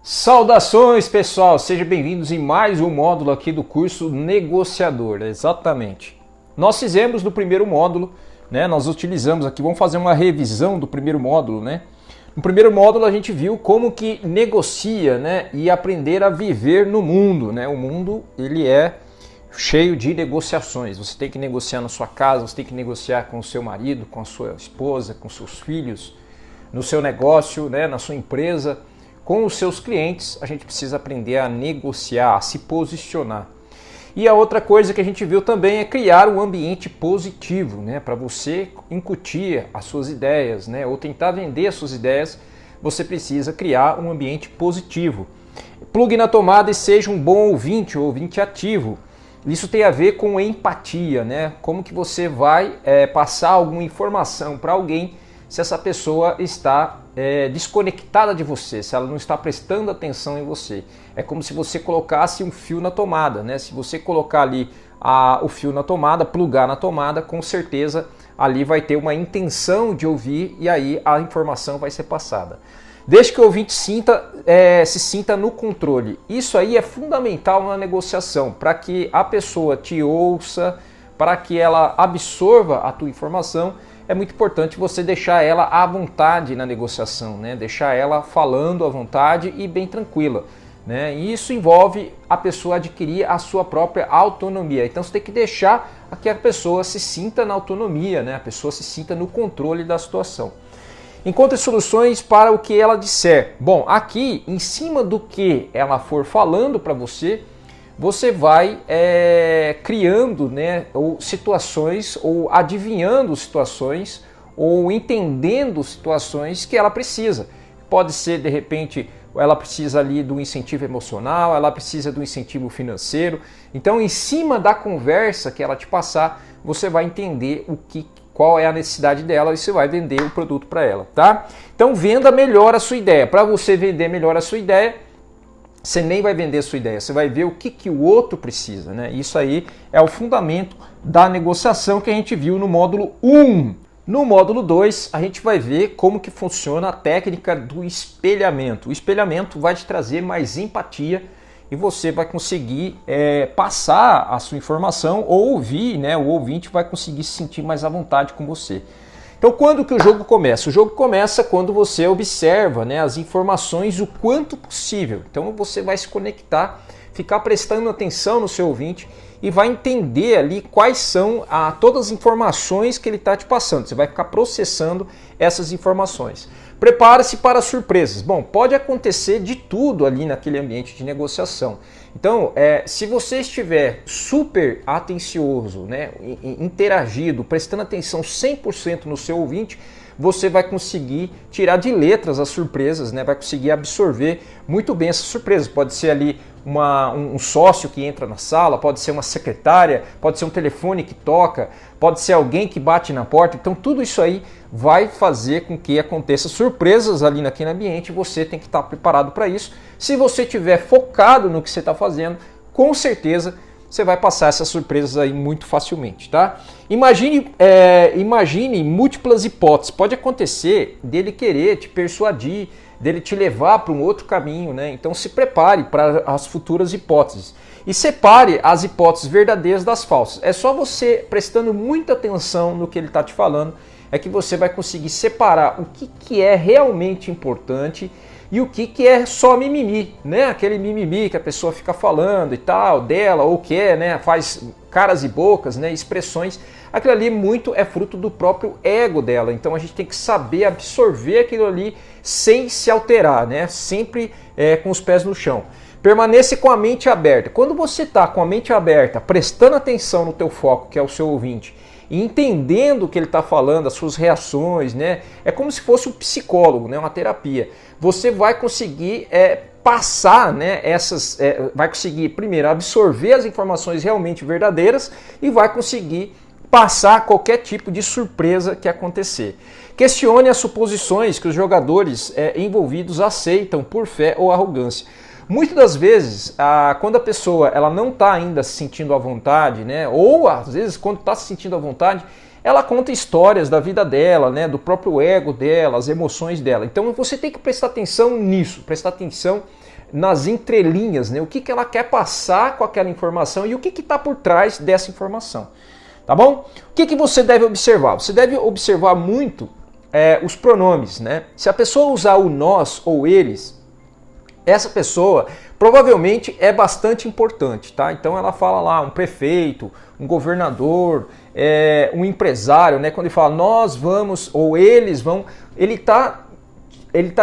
Saudações, pessoal! Sejam bem-vindos em mais um módulo aqui do curso Negociador. Exatamente. Nós fizemos no primeiro módulo, né? Nós utilizamos aqui, vamos fazer uma revisão do primeiro módulo, né? No primeiro módulo a gente viu como que negocia, né? E aprender a viver no mundo, né? O mundo, ele é cheio de negociações. Você tem que negociar na sua casa, você tem que negociar com o seu marido, com a sua esposa, com seus filhos, no seu negócio, né? Na sua empresa. Com os seus clientes, a gente precisa aprender a negociar, a se posicionar. E a outra coisa que a gente viu também é criar um ambiente positivo, né? Para você incutir as suas ideias, né? Ou tentar vender as suas ideias, você precisa criar um ambiente positivo. Plugue na tomada e seja um bom ouvinte, ou ouvinte ativo. Isso tem a ver com empatia, né? Como que você vai passar alguma informação para alguém se essa pessoa está desconectada de você, se ela não está prestando atenção em você. É como se você colocasse um fio na tomada, né? Se você colocar ali o fio na tomada, plugar na tomada, com certeza ali vai ter uma intenção de ouvir e aí a informação vai ser passada. Desde que o ouvinte se sinta no controle. Isso aí é fundamental na negociação, para que a pessoa te ouça, para que ela absorva a tua informação. É muito importante você deixar ela à vontade na negociação, né? Deixar ela falando à vontade e bem tranquila, né? E isso envolve a pessoa adquirir a sua própria autonomia. Então você tem que deixar que a pessoa se sinta na autonomia, né? A pessoa se sinta no controle da situação. Encontre soluções para o que ela disser. Bom, aqui, em cima do que ela for falando para você, você vai criando, né, ou situações, ou adivinhando situações, ou entendendo situações que ela precisa. Pode ser, de repente, ela precisa ali do incentivo emocional, ela precisa do incentivo financeiro. Então, em cima da conversa que ela te passar, você vai entender qual é a necessidade dela e você vai vender o produto para ela, tá? Então, venda melhor a sua ideia. Para você vender melhor a sua ideia, você nem vai vender a sua ideia, você vai ver o que o outro precisa, né? Isso aí é o fundamento da negociação que a gente viu no módulo 1. No módulo 2, a gente vai ver como que funciona a técnica do espelhamento. O espelhamento vai te trazer mais empatia e você vai conseguir passar a sua informação ou ouvir, né? O ouvinte vai conseguir se sentir mais à vontade com você. Então, quando que o jogo começa? O jogo começa quando você observa, né, as informações o quanto possível. Então, você vai se conectar, ficar prestando atenção no seu ouvinte e vai entender ali quais são todas as informações que ele está te passando. Você vai ficar processando essas informações. Prepare-se para surpresas. Bom, pode acontecer de tudo ali naquele ambiente de negociação. Então, se você estiver super atencioso, né, interagido, prestando atenção 100% no seu ouvinte, você vai conseguir tirar de letras as surpresas, né? Vai conseguir absorver muito bem essas surpresas. Pode ser ali um sócio que entra na sala, pode ser uma secretária, pode ser um telefone que toca, pode ser alguém que bate na porta. Então tudo isso aí vai fazer com que aconteça surpresas ali naquele ambiente. Você tem que estar preparado para isso. Se você estiver focado no que você está fazendo, com certeza você vai passar essas surpresas aí muito facilmente, tá? Imagine múltiplas hipóteses. Pode acontecer dele querer te persuadir, dele te levar para um outro caminho, né? Então se prepare para as futuras hipóteses. E separe as hipóteses verdadeiras das falsas. É só você prestando muita atenção no que ele está te falando, é que você vai conseguir separar o que é realmente importante e o que é só mimimi, né? Aquele mimimi que a pessoa fica falando e tal, dela, ou quer, né? Faz caras e bocas, né? Expressões. Aquilo ali muito é fruto do próprio ego dela. Então a gente tem que saber absorver aquilo ali sem se alterar, né? Sempre com os pés no chão. Permaneça com a mente aberta. Quando você está com a mente aberta, prestando atenção no teu foco, que é o seu ouvinte, e entendendo o que ele está falando, as suas reações, né? É como se fosse um psicólogo, né? Uma terapia. Você vai conseguir passar, né? Vai conseguir primeiro absorver as informações realmente verdadeiras e vai conseguir passar qualquer tipo de surpresa que acontecer. Questione as suposições que os jogadores envolvidos aceitam por fé ou arrogância. Muitas das vezes, quando a pessoa ela não está ainda se sentindo à vontade, né, ou às vezes quando está se sentindo à vontade, ela conta histórias da vida dela, né, do próprio ego dela, as emoções dela. Então você tem que prestar atenção nisso, prestar atenção nas entrelinhas, né? O que ela quer passar com aquela informação e o que está por trás dessa informação. Tá bom? O que você deve observar? Você deve observar muito os pronomes, né? Se a pessoa usar o nós ou eles, essa pessoa provavelmente é bastante importante, tá? Então ela fala lá um prefeito, um governador, um empresário, né? Quando ele fala nós vamos ou eles vão, ele tá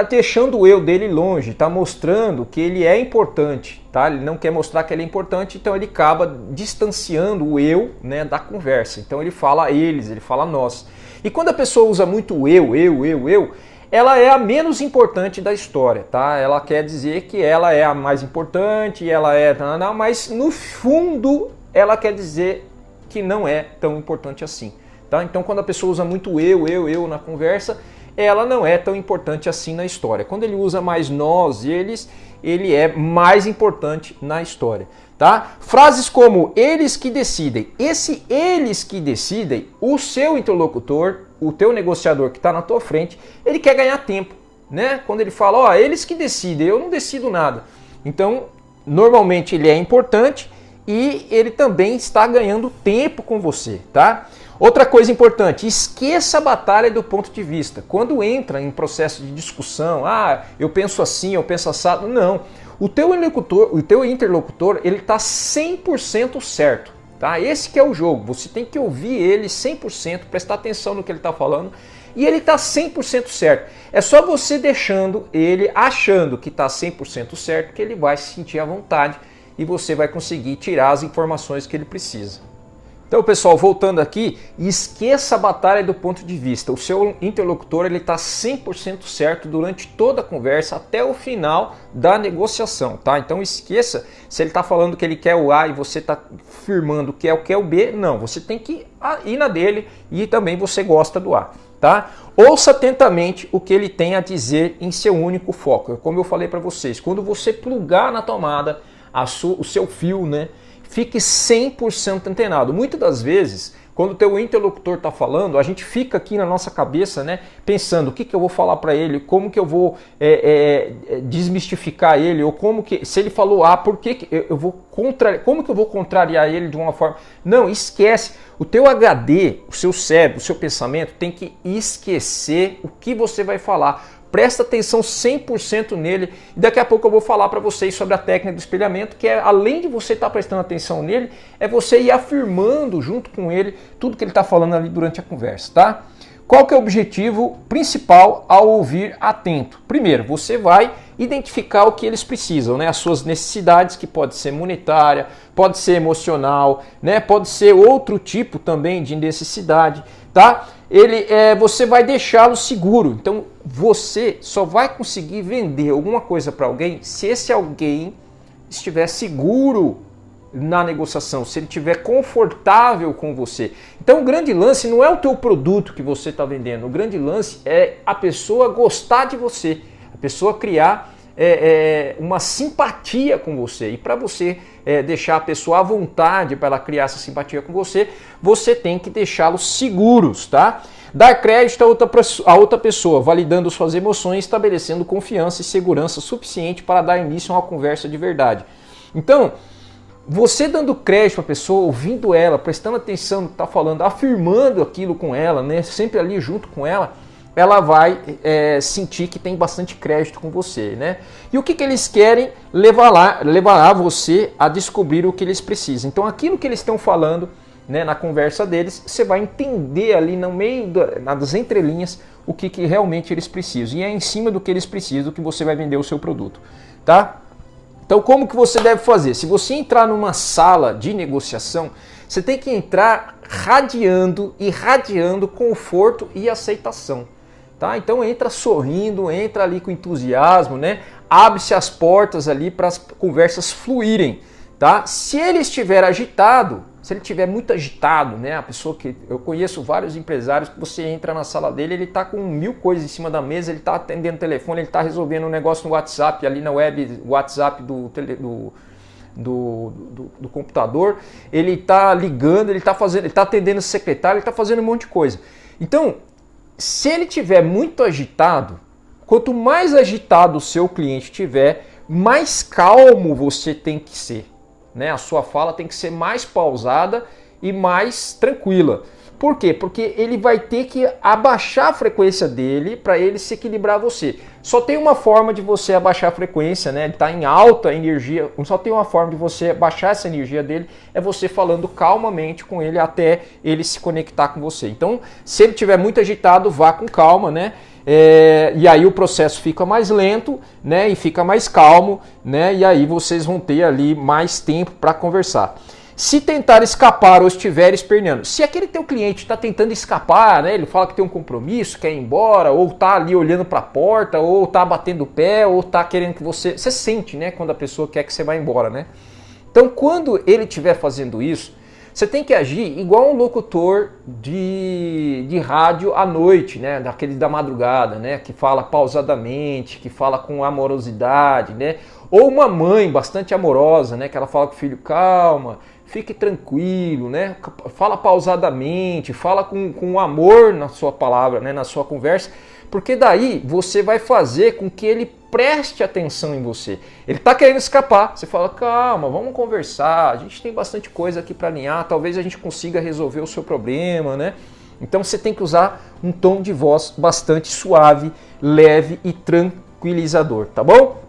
deixando o eu dele longe, tá mostrando que ele é importante, tá? Ele não quer mostrar que ele é importante, então ele acaba distanciando o eu, né, da conversa. Então ele fala eles, ele fala nós. E quando a pessoa usa muito o eu, ela é a menos importante da história, tá? Ela quer dizer que ela é a mais importante, ela é... mas no fundo ela quer dizer que não é tão importante assim, tá? Então quando a pessoa usa muito eu na conversa, ela não é tão importante assim na história. Quando ele usa mais nós e eles, ele é mais importante na história, tá? Frases como eles que decidem. Esse eles que decidem, o seu interlocutor, o teu negociador que está na tua frente, ele quer ganhar tempo, né? Quando ele fala, ó, eles que decidem, eu não decido nada. Então, normalmente ele é importante e ele também está ganhando tempo com você, tá? Outra coisa importante, esqueça a batalha do ponto de vista. Quando entra em processo de discussão, eu penso assim, eu penso assado, não. O teu interlocutor, ele está 100% certo, tá? Esse que é o jogo, você tem que ouvir ele 100%, prestar atenção no que ele está falando, e ele está 100% certo. É só você deixando ele achando que está 100% certo, que ele vai se sentir à vontade e você vai conseguir tirar as informações que ele precisa. Então, pessoal, voltando aqui, esqueça a batalha do ponto de vista. O seu interlocutor está 100% certo durante toda a conversa até o final da negociação, tá? Então esqueça se ele está falando que ele quer o A e você está afirmando que é o B. Não, você tem que ir na dele e também você gosta do A, tá? Ouça atentamente o que ele tem a dizer em seu único foco. Como eu falei para vocês, quando você plugar na tomada o seu fio, né? Fique 100% antenado. Muitas das vezes, quando o teu interlocutor está falando, a gente fica aqui na nossa cabeça, né, pensando o que eu vou falar para ele, como que eu vou desmistificar ele, ou como que, se ele falou A, por que eu vou como que eu vou contrariar ele de uma forma... Não, esquece. O teu HD, o seu cérebro, o seu pensamento tem que esquecer o que você vai falar. Presta atenção 100% nele e daqui a pouco eu vou falar para vocês sobre a técnica do espelhamento, que é, além de você estar prestando atenção nele, é você ir afirmando junto com ele tudo que ele está falando ali durante a conversa, tá? Qual que é o objetivo principal ao ouvir atento? Primeiro, você vai identificar o que eles precisam, né? As suas necessidades, que pode ser monetária, pode ser emocional, né? Pode ser outro tipo também de necessidade, tá? Você vai deixá-lo seguro. Então você só vai conseguir vender alguma coisa para alguém se esse alguém estiver seguro na negociação, se ele estiver confortável com você. Então o grande lance não é o teu produto que você está vendendo, o grande lance é a pessoa gostar de você, a pessoa criar uma simpatia com você. E para você deixar a pessoa à vontade para ela criar essa simpatia com você, você tem que deixá-los seguros, tá? Dar crédito a outra pessoa, validando suas emoções, estabelecendo confiança e segurança suficiente para dar início a uma conversa de verdade. Então, você dando crédito para a pessoa, ouvindo ela, prestando atenção no que está falando, afirmando aquilo com ela, né, sempre ali junto com ela, ela vai sentir que tem bastante crédito com você, né? E o que eles querem? Levar você a descobrir o que eles precisam. Então aquilo que eles estão falando, né, na conversa deles, você vai entender ali no meio das entrelinhas o que realmente eles precisam. E é em cima do que eles precisam que você vai vender o seu produto, tá? Então como que você deve fazer? Se você entrar numa sala de negociação, você tem que entrar irradiando conforto e aceitação. Tá? Então entra sorrindo, entra ali com entusiasmo, né? Abre-se as portas ali para as conversas fluírem, tá? Se ele estiver agitado, se ele estiver muito agitado, né? A pessoa que eu conheço vários empresários que você entra na sala dele, ele está com 1000 coisas em cima da mesa, ele está atendendo o telefone, ele está resolvendo um negócio no WhatsApp, ali na web, WhatsApp do computador, ele está ligando, ele está atendendo o secretário, ele está fazendo um monte de coisa. Então, se ele estiver muito agitado, quanto mais agitado o seu cliente estiver, mais calmo você tem que ser, né? A sua fala tem que ser mais pausada e mais tranquila. Por quê? Porque ele vai ter que abaixar a frequência dele para ele se equilibrar a você. Só tem uma forma de você abaixar a frequência, né? Ele está em alta energia, só tem uma forma de você baixar essa energia dele, é você falando calmamente com ele até ele se conectar com você. Então, se ele estiver muito agitado, vá com calma, né? E aí o processo fica mais lento, né? E fica mais calmo, né? E aí vocês vão ter ali mais tempo para conversar. Se tentar escapar ou estiver esperneando, se aquele teu cliente está tentando escapar, né, ele fala que tem um compromisso, quer ir embora, ou está ali olhando para a porta, ou está batendo o pé, ou está querendo que você sente, né, quando a pessoa quer que você vá embora, né? Então, quando ele estiver fazendo isso, você tem que agir igual um locutor de rádio à noite, né, daquele da madrugada, né, que fala pausadamente, que fala com amorosidade, né? Ou uma mãe bastante amorosa, né, que ela fala com o filho, calma, fique tranquilo, né? Fala pausadamente, fala com amor na sua palavra, né? Na sua conversa, porque daí você vai fazer com que ele preste atenção em você. Ele está querendo escapar, você fala, calma, vamos conversar, a gente tem bastante coisa aqui para alinhar, talvez a gente consiga resolver o seu problema, né? Então você tem que usar um tom de voz bastante suave, leve e tranquilizador, tá bom?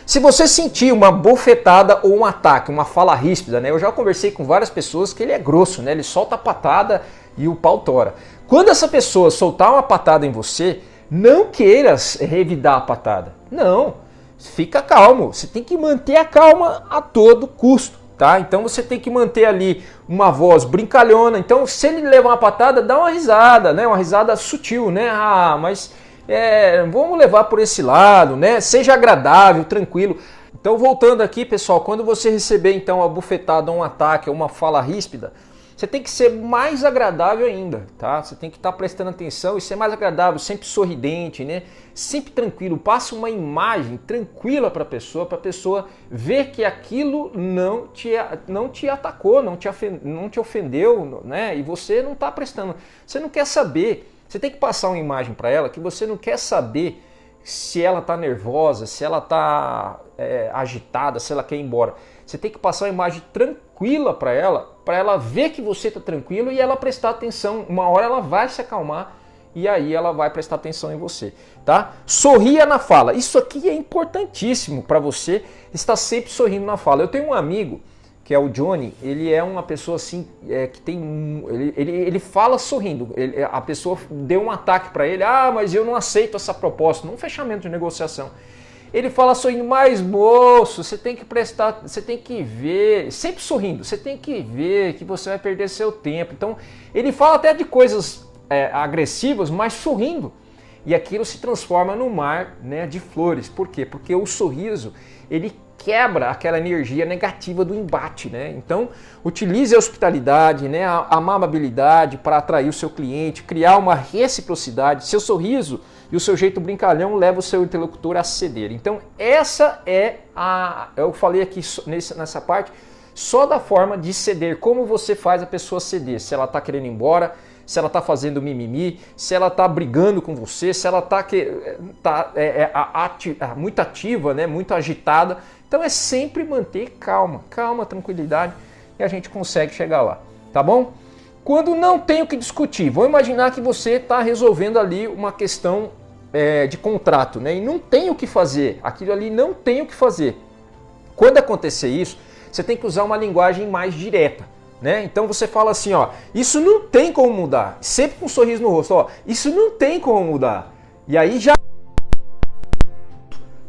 Se você sentir uma bofetada ou um ataque, uma fala ríspida, né? Eu já conversei com várias pessoas que ele é grosso, né? Ele solta a patada e o pau tora. Quando essa pessoa soltar uma patada em você, não queira revidar a patada. Não, fica calmo. Você tem que manter a calma a todo custo, tá? Então você tem que manter ali uma voz brincalhona. Então se ele levar uma patada, dá uma risada, né? Uma risada sutil, né? Ah, mas... vamos levar por esse lado, né? Seja agradável, tranquilo. Então, voltando aqui, pessoal, quando você receber então uma bufetada, um ataque, uma fala ríspida, você tem que ser mais agradável ainda, tá? Você tem que estar prestando atenção e ser mais agradável, sempre sorridente, né? Sempre tranquilo. Passa uma imagem tranquila para a pessoa ver que aquilo não te atacou, não te ofendeu, né? E você não está prestando, você não quer saber. Você tem que passar uma imagem para ela que você não quer saber se ela está nervosa, se ela está agitada, se ela quer ir embora. Você tem que passar uma imagem tranquila para ela ver que você está tranquilo e ela prestar atenção. Uma hora ela vai se acalmar e aí ela vai prestar atenção em você, tá? Sorria na fala. Isso aqui é importantíssimo para você estar sempre sorrindo na fala. Eu tenho um amigo que é o Johnny, ele é uma pessoa assim, que tem... Ele fala sorrindo. A pessoa deu um ataque para ele, mas eu não aceito essa proposta, num fechamento de negociação. Ele fala sorrindo, mas moço, você tem que prestar, você tem que ver, sempre sorrindo, você tem que ver que você vai perder seu tempo. Então, ele fala até de coisas agressivas, mas sorrindo. E aquilo se transforma num mar, né, de flores. Por quê? Porque o sorriso, ele quebra aquela energia negativa do embate, né? Então, utilize a hospitalidade, né, a amabilidade para atrair o seu cliente, criar uma reciprocidade. Seu sorriso e o seu jeito brincalhão leva o seu interlocutor a ceder. Então, essa eu falei aqui nessa parte só da forma de ceder, como você faz a pessoa ceder, se ela está querendo ir embora, se ela está fazendo mimimi, se ela está brigando com você, se ela está muito ativa, né, muito agitada. Então é sempre manter calma, tranquilidade e a gente consegue chegar lá, tá bom? Quando não tem o que discutir, vamos imaginar que você está resolvendo ali uma questão de contrato, né, e não tem o que fazer, aquilo ali não tem o que fazer. Quando acontecer isso, você tem que usar uma linguagem mais direta. Né? Então você fala assim, ó, isso não tem como mudar, sempre com um sorriso no rosto, ó, isso não tem como mudar. E aí já...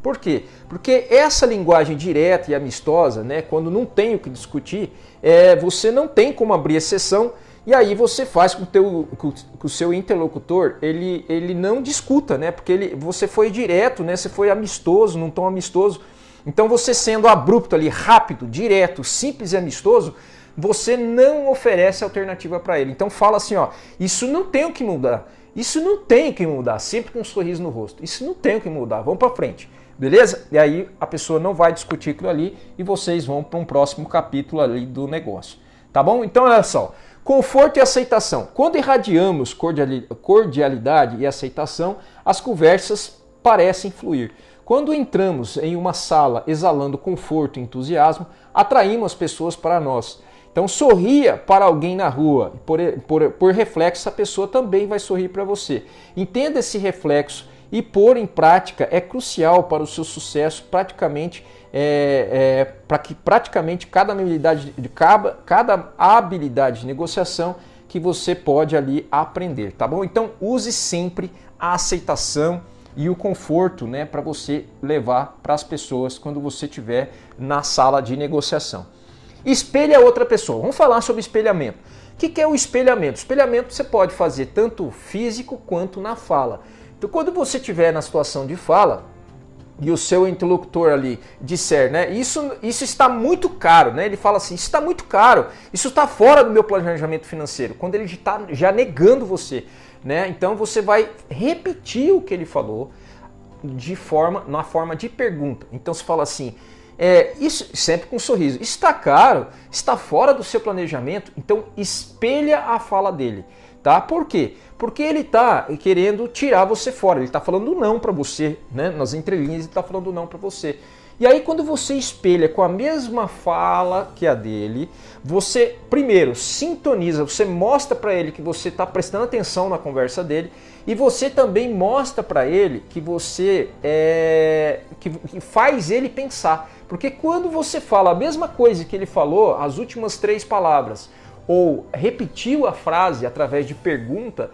Por quê? Porque essa linguagem direta e amistosa, né, quando não tem o que discutir, você não tem como abrir exceção, e aí você faz com que o seu interlocutor ele não discuta, né, porque você foi direto, né, você foi amistoso, num tom amistoso. Então você sendo abrupto ali, rápido, direto, simples e amistoso, você não oferece alternativa para ele. Então fala assim, ó, isso não tem o que mudar, isso não tem o que mudar, sempre com um sorriso no rosto, isso não tem o que mudar, vamos para frente, beleza? E aí a pessoa não vai discutir aquilo ali e vocês vão para um próximo capítulo ali do negócio, tá bom? Então olha só, conforto e aceitação. Quando irradiamos cordialidade e aceitação, as conversas parecem fluir. Quando entramos em uma sala exalando conforto e entusiasmo, atraímos as pessoas para nós. Então sorria para alguém na rua, por reflexo a pessoa também vai sorrir para você. Entenda esse reflexo e pôr em prática é crucial para o seu sucesso, para que praticamente cada habilidade de negociação que você pode ali aprender, tá bom? Então use sempre a aceitação e o conforto, né, para você levar para as pessoas quando você estiver na sala de negociação. Espelhe a outra pessoa. Vamos falar sobre espelhamento. O que é o espelhamento? Espelhamento você pode fazer tanto físico quanto na fala. Então quando você estiver na situação de fala e o seu interlocutor ali disser, né, isso está muito caro, né? Ele fala assim, isso está muito caro, isso está fora do meu planejamento financeiro. Quando ele está já negando você, né? Então você vai repetir o que ele falou na forma de pergunta. Então você fala assim, isso sempre com um sorriso. Isso está caro, está fora do seu planejamento. Então espelha a fala dele, tá? Por quê? Porque ele está querendo tirar você fora. Ele está falando não para você, né? Nas entrelinhas ele está falando não para você. E aí quando você espelha com a mesma fala que a dele, você primeiro sintoniza, você mostra para ele que você está prestando atenção na conversa dele e você também mostra para ele que você que faz ele pensar. Porque quando você fala a mesma coisa que ele falou, as últimas 3 palavras, ou repetiu a frase através de pergunta,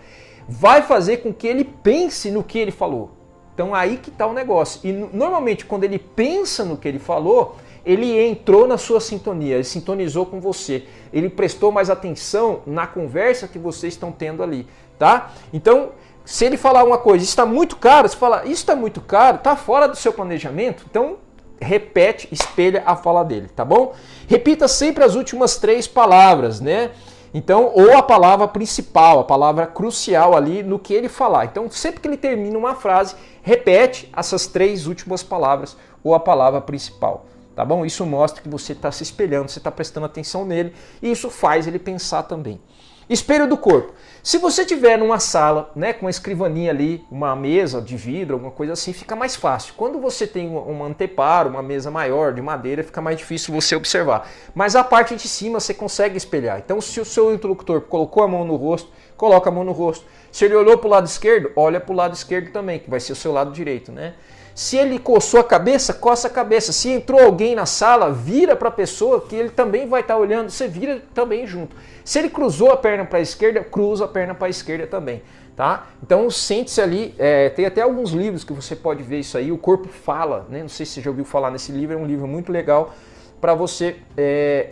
vai fazer com que ele pense no que ele falou. Então aí que está o negócio. E normalmente quando ele pensa no que ele falou, ele entrou na sua sintonia, ele sintonizou com você. Ele prestou mais atenção na conversa que vocês estão tendo ali, tá? Então, se ele falar uma coisa, isso está muito caro, você fala, isso está muito caro, está fora do seu planejamento, então repete, espelha a fala dele, tá bom? Repita sempre as últimas 3 palavras, né? Então, ou a palavra principal, a palavra crucial ali no que ele falar. Então, sempre que ele termina uma frase, repete essas 3 últimas palavras ou a palavra principal, tá bom? Isso mostra que você está se espelhando, você está prestando atenção nele e isso faz ele pensar também. Espelho do corpo. Se você tiver numa sala, né, com uma escrivaninha ali, uma mesa de vidro, alguma coisa assim, fica mais fácil. Quando você tem um anteparo, uma mesa maior de madeira, fica mais difícil você observar. Mas a parte de cima você consegue espelhar. Então se o seu interlocutor colocou a mão no rosto, coloca a mão no rosto. Se ele olhou para o lado esquerdo, olha para o lado esquerdo também, que vai ser o seu lado direito, né? Se ele coçou a cabeça, coça a cabeça. Se entrou alguém na sala, vira para a pessoa que ele também vai estar olhando, você vira também junto. Se ele cruzou a perna para a esquerda, cruza a perna para a esquerda também, tá? Então sente-se ali, tem até alguns livros que você pode ver isso aí, O Corpo Fala, né? Não sei se você já ouviu falar nesse livro, é um livro muito legal para você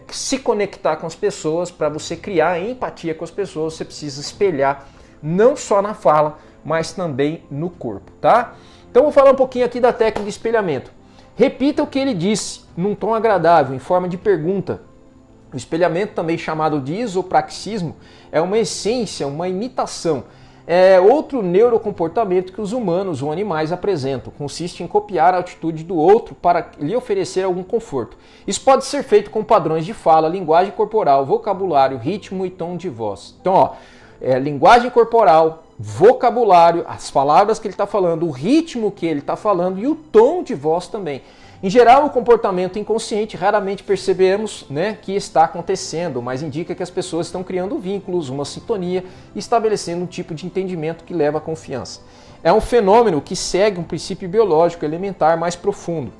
se conectar com as pessoas, para você criar empatia com as pessoas, você precisa espelhar não só na fala, mas também no corpo, tá? Então vou falar um pouquinho aqui da técnica de espelhamento. Repita o que ele disse, num tom agradável, em forma de pergunta. O espelhamento, também chamado de isopraxismo, é uma essência, uma imitação. É outro neurocomportamento que os humanos ou animais apresentam. Consiste em copiar a atitude do outro para lhe oferecer algum conforto. Isso pode ser feito com padrões de fala, linguagem corporal, vocabulário, ritmo e tom de voz. Então, ó, linguagem corporal, vocabulário, as palavras que ele está falando, o ritmo que ele está falando e o tom de voz também. Em geral, o comportamento inconsciente raramente percebemos, né, que está acontecendo, mas indica que as pessoas estão criando vínculos, uma sintonia, estabelecendo um tipo de entendimento que leva à confiança. É um fenômeno que segue um princípio biológico elementar mais profundo.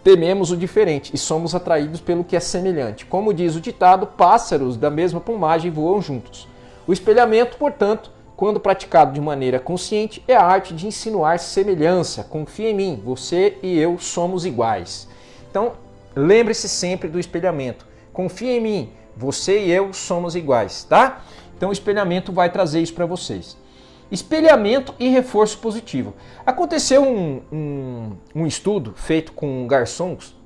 Tememos o diferente e somos atraídos pelo que é semelhante. Como diz o ditado, pássaros da mesma plumagem voam juntos. O espelhamento, portanto, quando praticado de maneira consciente, é a arte de insinuar semelhança. Confia em mim, você e eu somos iguais. Então, lembre-se sempre do espelhamento. Confia em mim, você e eu somos iguais, tá? Então, o espelhamento vai trazer isso para vocês. Espelhamento e reforço positivo. Aconteceu um estudo feito com garçons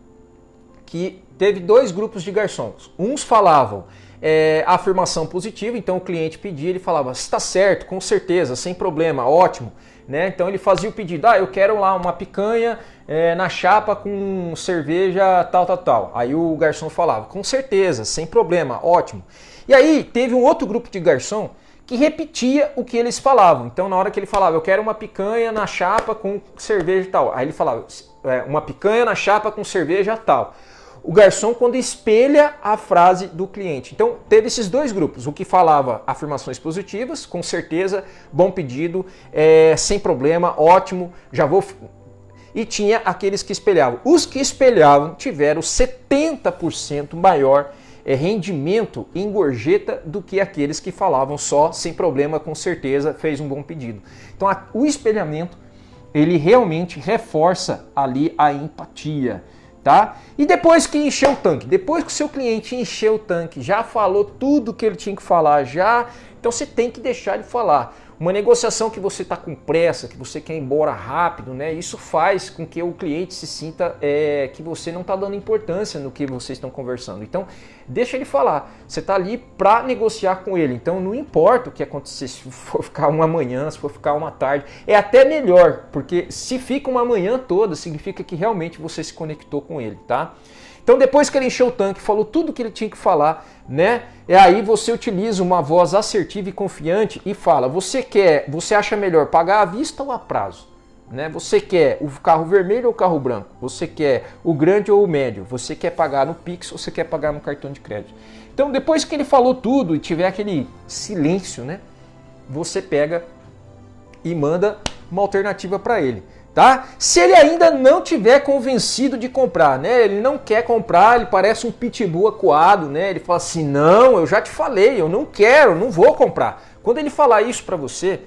que teve 2 grupos de garçons. Uns falavam a afirmação positiva, então o cliente pedia, ele falava, está certo, com certeza, sem problema, ótimo, né? Então ele fazia o pedido, eu quero lá uma picanha na chapa com cerveja tal. Aí o garçom falava, com certeza, sem problema, ótimo. E aí teve um outro grupo de garçom que repetia o que eles falavam. Então, na hora que ele falava, eu quero uma picanha na chapa com cerveja e tal. Aí ele falava, uma picanha na chapa com cerveja tal. O garçom, quando espelha a frase do cliente. Então, teve esses dois grupos. O que falava afirmações positivas, com certeza, bom pedido, sem problema, ótimo, já vou... E tinha aqueles que espelhavam. Os que espelhavam tiveram 70% maior rendimento em gorjeta do que aqueles que falavam só, sem problema, com certeza, fez um bom pedido. Então, o espelhamento, ele realmente reforça ali a empatia. Tá? E depois que encheu o tanque, depois que o seu cliente encheu o tanque, já falou tudo que ele tinha que falar, então você tem que deixar ele falar. Uma negociação que você está com pressa, que você quer ir embora rápido, né? Isso faz com que o cliente se sinta que você não está dando importância no que vocês estão conversando. Então, deixa ele falar. Você está ali para negociar com ele. Então, não importa o que acontecer, se for ficar uma manhã, se for ficar uma tarde. É até melhor, porque se fica uma manhã toda, significa que realmente você se conectou com ele, tá? Então, depois que ele encheu o tanque, falou tudo que ele tinha que falar, né? E aí você utiliza uma voz assertiva e confiante e fala: você acha melhor pagar à vista ou a prazo? Né? Você quer o carro vermelho ou o carro branco? Você quer o grande ou o médio? Você quer pagar no Pix ou você quer pagar no cartão de crédito? Então, depois que ele falou tudo e tiver aquele silêncio, né? Você pega e manda uma alternativa para ele. Tá? Se ele ainda não tiver convencido de comprar, né? Ele não quer comprar, ele parece um pitbull acuado, né? Ele fala assim: não, eu já te falei, eu não quero, não vou comprar. Quando ele falar isso para você,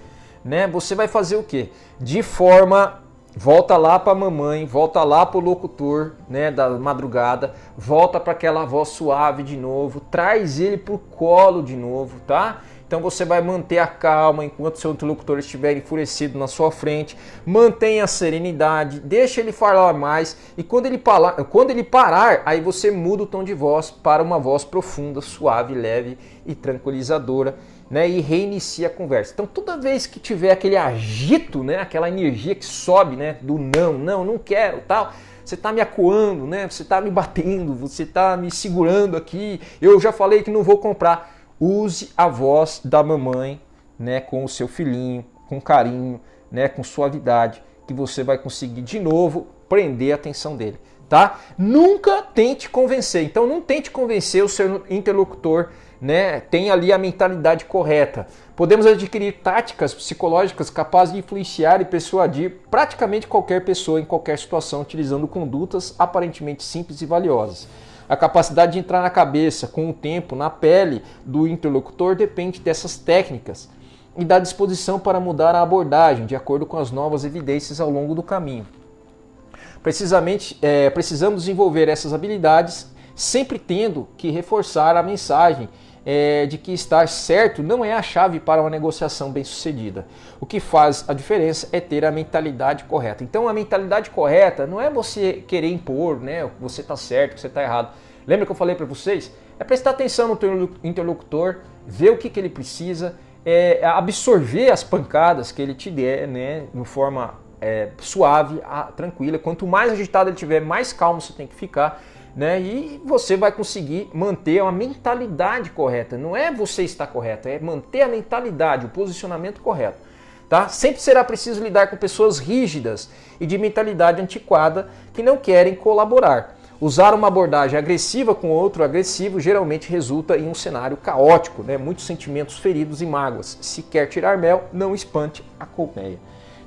né? Você vai fazer o quê? De forma, volta lá para a mamãe, volta lá para o locutor, né? Da madrugada, volta para aquela voz suave de novo, traz ele pro colo de novo, tá? Então você vai manter a calma enquanto seu interlocutor estiver enfurecido na sua frente, mantenha a serenidade, deixa ele falar mais e quando ele parar, aí você muda o tom de voz para uma voz profunda, suave, leve e tranquilizadora, né? E reinicia a conversa. Então toda vez que tiver aquele agito, né? Aquela energia que sobe, né? Do não quero, tal... Você está me acuando, né? Você está me batendo, você está me segurando aqui, eu já falei que não vou comprar. Use a voz da mamãe, né, com o seu filhinho, com carinho, né, com suavidade, que você vai conseguir de novo prender a atenção dele, tá? Nunca tente convencer. Então não tente convencer o seu interlocutor, né? Tenha ali a mentalidade correta. Podemos adquirir táticas psicológicas capazes de influenciar e persuadir praticamente qualquer pessoa em qualquer situação, utilizando condutas aparentemente simples e valiosas. A capacidade de entrar na cabeça, com o tempo, na pele do interlocutor depende dessas técnicas e da disposição para mudar a abordagem de acordo com as novas evidências ao longo do caminho. Precisamos desenvolver essas habilidades, sempre tendo que reforçar a mensagem de que estar certo não é a chave para uma negociação bem-sucedida. O que faz a diferença é ter a mentalidade correta. Então a mentalidade correta não é você querer impor, né, que você está certo, que você está errado. Lembra que eu falei para vocês? É prestar atenção no teu interlocutor, ver o que ele precisa, absorver as pancadas que ele te der, né, de forma suave, tranquila. Quanto mais agitado ele tiver, mais calmo você tem que ficar. Né? E você vai conseguir manter uma mentalidade correta. Não é você estar correto, é manter a mentalidade, o posicionamento correto. Tá? Sempre será preciso lidar com pessoas rígidas e de mentalidade antiquada que não querem colaborar. Usar uma abordagem agressiva com outro agressivo geralmente resulta em um cenário caótico, né? Muitos sentimentos feridos e mágoas. Se quer tirar mel, não espante a colmeia.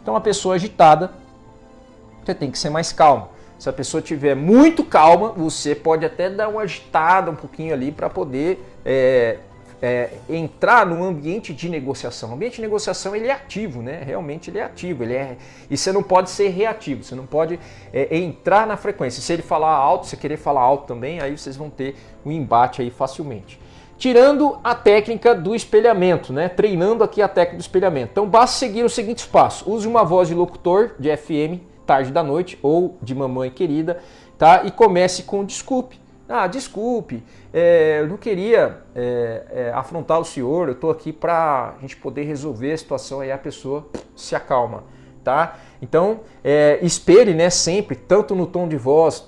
Então, uma pessoa agitada, você tem que ser mais calmo. Se a pessoa estiver muito calma, você pode até dar uma agitada um pouquinho ali para poder entrar no ambiente de negociação. O ambiente de negociação ele é ativo, né? Realmente ele é ativo. E você não pode ser reativo, você não pode entrar na frequência. Se ele falar alto, você querer falar alto também, aí vocês vão ter um embate aí facilmente. Tirando a técnica do espelhamento, né? Treinando aqui a técnica do espelhamento. Então basta seguir os seguintes passos. Use uma voz de locutor de FM, tarde da noite, ou de mamãe querida, tá? E comece com desculpe. Desculpe, eu não queria afrontar o senhor, eu estou aqui para a gente poder resolver a situação, aí a pessoa se acalma, tá? Então, espere, né, sempre, tanto no tom de voz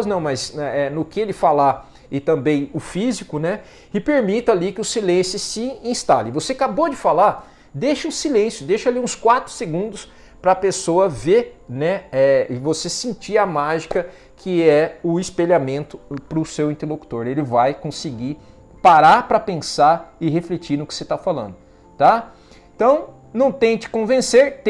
não, mas no que ele falar, e também o físico, né? E permita ali que o silêncio se instale. Você acabou de falar, deixa o silêncio, deixa ali uns 4 segundos para a pessoa ver, né? E você sentir a mágica que é o espelhamento para o seu interlocutor. Ele vai conseguir parar para pensar e refletir no que você está falando, tá? Então, não tente convencer,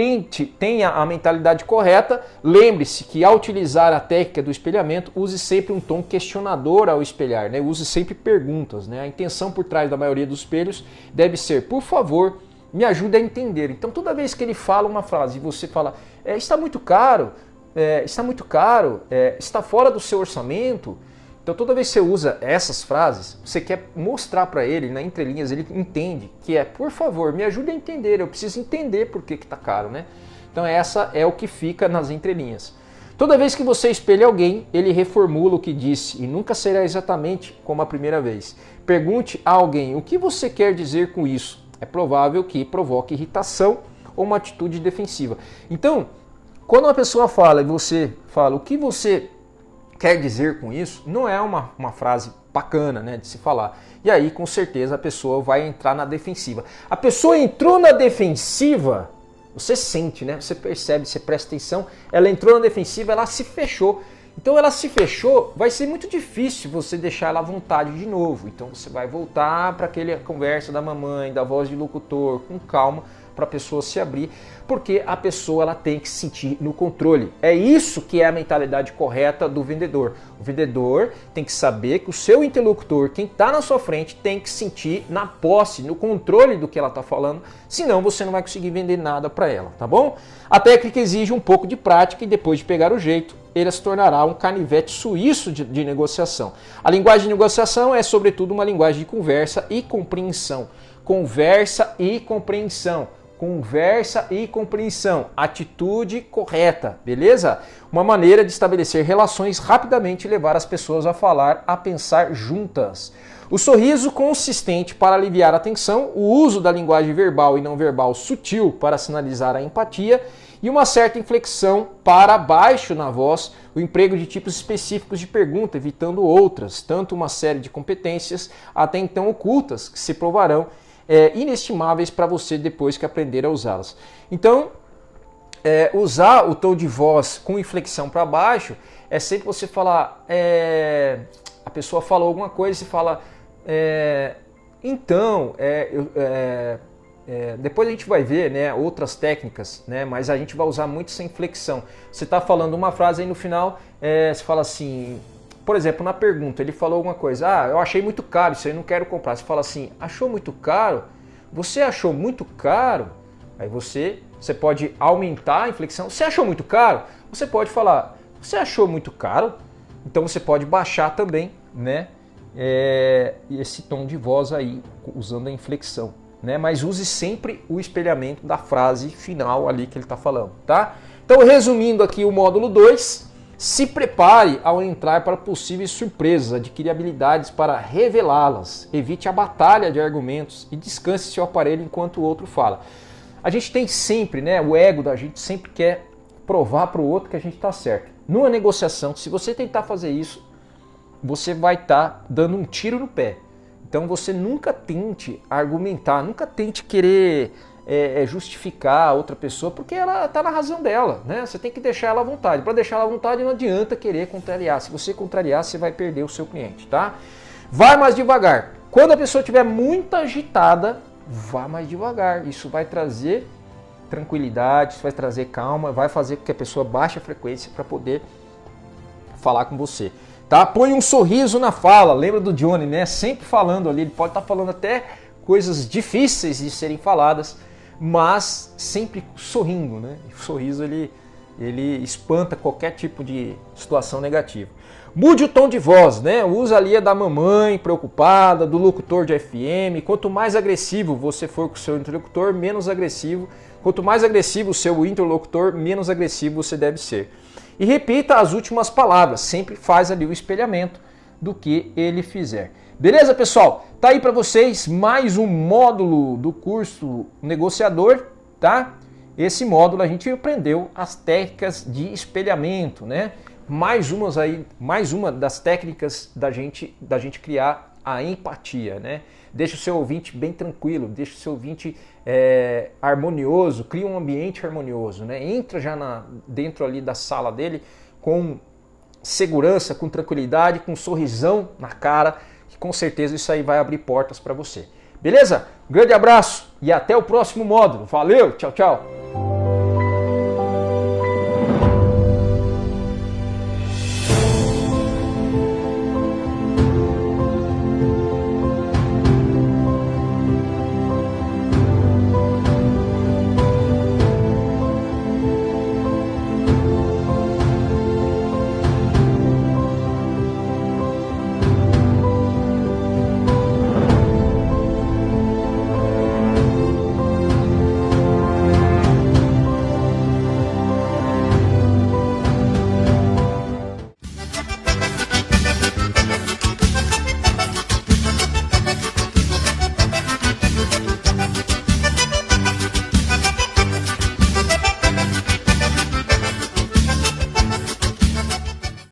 tenha a mentalidade correta. Lembre-se que ao utilizar a técnica do espelhamento, use sempre um tom questionador ao espelhar, né? Use sempre perguntas, né? A intenção por trás da maioria dos espelhos deve ser, por favor, me ajude a entender. Então, toda vez que ele fala uma frase e você fala, está muito caro, está fora do seu orçamento. Então, toda vez que você usa essas frases, você quer mostrar para ele, na entrelinhas, ele entende que por favor, me ajude a entender, eu preciso entender por que está caro, né? Então, essa é o que fica nas entrelinhas. Toda vez que você espelha alguém, ele reformula o que disse e nunca será exatamente como a primeira vez. Pergunte a alguém o que você quer dizer com isso. É provável que provoque irritação ou uma atitude defensiva. Então, quando uma pessoa fala e você fala o que você quer dizer com isso, não é uma frase bacana, né, de se falar. E aí, com certeza, a pessoa vai entrar na defensiva. A pessoa entrou na defensiva, você sente, né? Você percebe, você presta atenção, ela entrou na defensiva, ela se fechou. Então ela se fechou, vai ser muito difícil você deixar ela à vontade de novo. Então você vai voltar para aquela conversa da mamãe, da voz de locutor, com calma, para a pessoa se abrir, porque a pessoa ela tem que se sentir no controle. É isso que é a mentalidade correta do vendedor. O vendedor tem que saber que o seu interlocutor, quem está na sua frente, tem que sentir na posse, no controle do que ela está falando, senão você não vai conseguir vender nada para ela, tá bom? A técnica exige um pouco de prática e depois de pegar o jeito, ele se tornará um canivete suíço de negociação. A linguagem de negociação é, sobretudo, uma linguagem de conversa e compreensão. Conversa e compreensão. Conversa e compreensão, atitude correta, beleza? Uma maneira de estabelecer relações rapidamente e levar as pessoas a falar, a pensar juntas. O sorriso consistente para aliviar a tensão, o uso da linguagem verbal e não verbal sutil para sinalizar a empatia e uma certa inflexão para baixo na voz, o emprego de tipos específicos de pergunta, evitando outras, tanto uma série de competências até então ocultas que se provarão inestimáveis para você depois que aprender a usá-las. Então, usar o tom de voz com inflexão para baixo é sempre você falar, a pessoa falou alguma coisa e você fala, depois a gente vai ver, né, outras técnicas, né, mas a gente vai usar muito essa inflexão. Você está falando uma frase aí no final, você fala assim... Por exemplo, na pergunta, ele falou alguma coisa, eu achei muito caro, isso aí não quero comprar. Você fala assim, achou muito caro? Você achou muito caro? Aí você pode aumentar a inflexão. Você achou muito caro? Você pode falar, você achou muito caro? Então você pode baixar também, né, esse tom de voz aí, usando a inflexão, né? Mas use sempre o espelhamento da frase final ali que ele está falando, tá? Então, resumindo aqui o módulo 2, se prepare ao entrar para possíveis surpresas, adquire habilidades para revelá-las, evite a batalha de argumentos e descanse seu aparelho enquanto o outro fala. A gente tem sempre, né, o ego da gente sempre quer provar para o outro que a gente está certo. Numa negociação, se você tentar fazer isso, você vai estar dando um tiro no pé. Então você nunca tente argumentar, nunca tente querer justificar a outra pessoa, porque ela está na razão dela, né? Você tem que deixar ela à vontade. Para deixar ela à vontade não adianta querer contrariar. Se você contrariar, você vai perder o seu cliente, tá? Vai mais devagar. Quando a pessoa estiver muito agitada, vá mais devagar. Isso vai trazer tranquilidade, isso vai trazer calma, vai fazer com que a pessoa baixe a frequência para poder falar com você. Tá? Põe um sorriso na fala. Lembra do Johnny, né? Sempre falando ali. Ele pode estar falando até coisas difíceis de serem faladas, mas sempre sorrindo, né? O sorriso ele espanta qualquer tipo de situação negativa. Mude o tom de voz, né? Usa ali a da mamãe preocupada, do locutor de FM. Quanto mais agressivo você for com o seu interlocutor, menos agressivo. Quanto mais agressivo o seu interlocutor, menos agressivo você deve ser. E repita as últimas palavras, sempre faz ali o espelhamento do que ele fizer. Beleza, pessoal? Tá aí para vocês mais um módulo do curso Negociador, tá? Esse módulo a gente aprendeu as técnicas de espelhamento, né? mais uma das técnicas da gente criar a empatia, né? Deixa o seu ouvinte bem tranquilo, deixa o seu ouvinte harmonioso, cria um ambiente harmonioso, né? Entra já dentro ali da sala dele com segurança, com tranquilidade, com um sorrisão na cara, que com certeza isso aí vai abrir portas para você. Beleza? Um grande abraço e até o próximo módulo. Valeu, tchau, tchau!